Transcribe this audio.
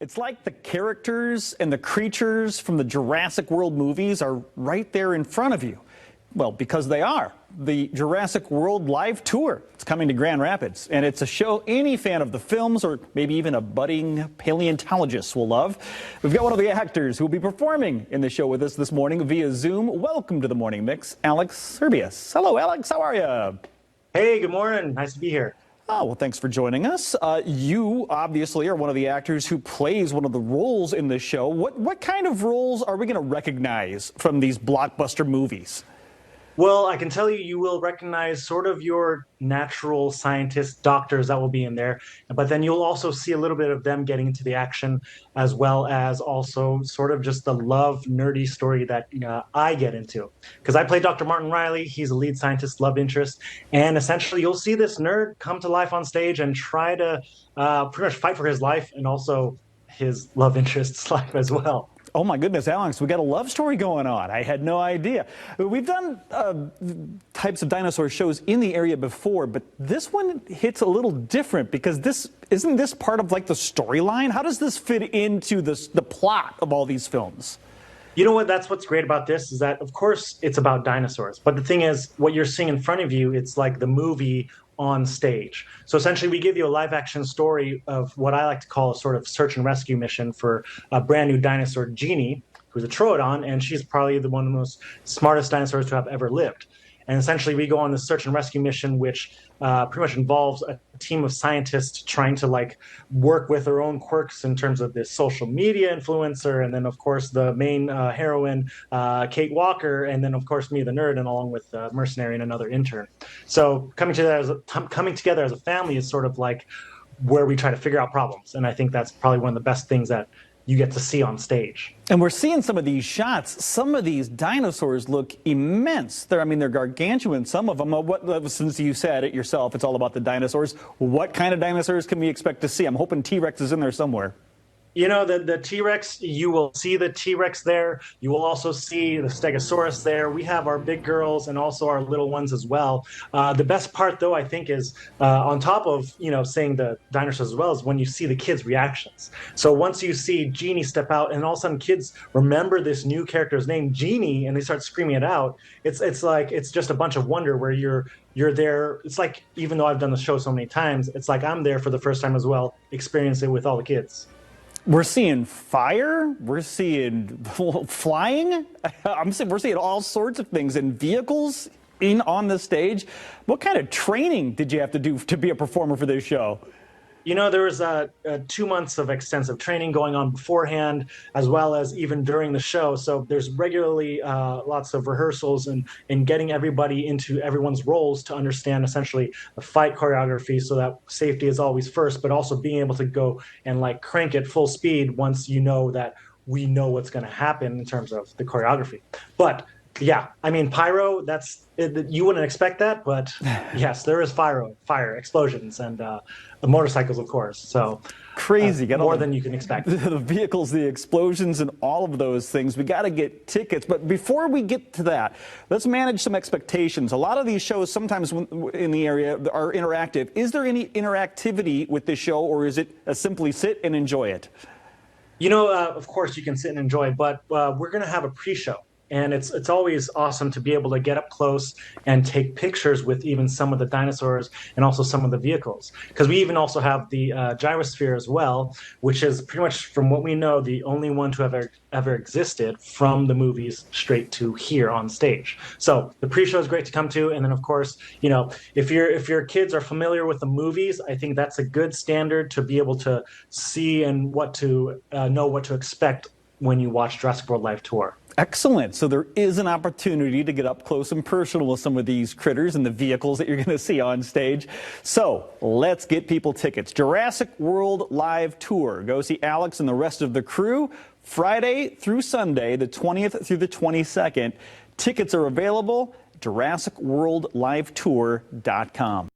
It's like the characters and the creatures from the Jurassic World movies are right there in front of you. Well, because they are. The Jurassic World Live Tour. It's coming to Grand Rapids, and it's a show any fan of the films or maybe even a budding paleontologist will love. We've got one of the actors who will be performing in the show with us this morning via Zoom. Welcome to the Morning Mix, Alex Serbius. Hello, Alex. How are you? Hey, good morning. Nice to be here. Oh, well, thanks for joining us. You obviously are one of the actors who plays one of the roles in this show. What kind of roles are we going to recognize from these blockbuster movies? Well, I can tell you, you will recognize sort of your natural scientists, doctors that will be in there, but then you'll also see a little bit of them getting into the action, as well as also sort of just the love, nerdy story that I get into. Because I play Dr. Martin Riley, he's a lead scientist, love interest, and essentially you'll see this nerd come to life on stage and try to pretty much fight for his life and also his love interest's life as well. Oh my goodness, Alex, we got a love story going on. I had no idea. We've done types of dinosaur shows in the area before, but this one hits a little different because isn't this part of like the storyline? How does this fit into the plot of all these films? You know what? That's what's great about this is that, of course, it's about dinosaurs. But the thing is, what you're seeing in front of you, it's like the movie on stage. So essentially, we give you a live action story of what I like to call a sort of search and rescue mission for a brand new dinosaur, Genie, who's a Troodon, and she's probably one of the most smartest dinosaurs to have ever lived. And essentially, we go on this search and rescue mission, which pretty much involves a team of scientists trying to like work with their own quirks in terms of this social media influencer, and then of course the main heroine, Kate Walker, and then of course me, the nerd, and along with mercenary and another intern. So coming together as a family is sort of like where we try to figure out problems, and I think that's probably one of the best things that you get to see on stage. And we're seeing some of these shots. Some of these dinosaurs look immense. They're gargantuan, some of them. Since you said it yourself, it's all about the dinosaurs. What kind of dinosaurs can we expect to see? I'm hoping T-Rex is in there somewhere. You know, the T-Rex, you will see the T-Rex there. You will also see the Stegosaurus there. We have our big girls and also our little ones as well. The best part, though, I think is on top of, seeing the dinosaurs as well, is when you see the kids' reactions. So once you see Genie step out and all of a sudden kids remember this new character's name, Genie, and they start screaming it out, it's like it's just a bunch of wonder where you're there. It's like, even though I've done the show so many times, it's like I'm there for the first time as well, experience it with all the kids. We're seeing fire, we're seeing flying, we're seeing all sorts of things in vehicles on the stage. What kind of training did you have to do to be a performer for this show? You know, there was 2 months of extensive training going on beforehand, as well as even during the show. So there's regularly lots of rehearsals and getting everybody into everyone's roles to understand essentially the fight choreography so that safety is always first, but also being able to go and like crank it full speed once you know that we know what's going to happen in terms of the choreography. But yeah, I mean, pyro, you wouldn't expect that, but yes, there is fire, explosions, and motorcycles, of course. So crazy, more than you can expect. The vehicles, the explosions, and all of those things. We got to get tickets. But before we get to that, let's manage some expectations. A lot of these shows sometimes in the area are interactive. Is there any interactivity with this show, or is it simply sit and enjoy it? You know, of course you can sit and enjoy, but we're going to have a pre-show. And it's always awesome to be able to get up close and take pictures with even some of the dinosaurs and also some of the vehicles. Because we even also have the gyrosphere as well, which is pretty much, from what we know, the only one to ever existed from the movies straight to here on stage. So the pre-show is great to come to. And then, of course, if your kids are familiar with the movies, I think that's a good standard to be able to see and know what to expect when you watch Jurassic World Live Tour. Excellent. So there is an opportunity to get up close and personal with some of these critters and the vehicles that you're going to see on stage. So let's get people tickets. Jurassic World Live Tour. Go see Alex and the rest of the crew Friday through Sunday, the 20th through the 22nd. Tickets are available at JurassicWorldLiveTour.com.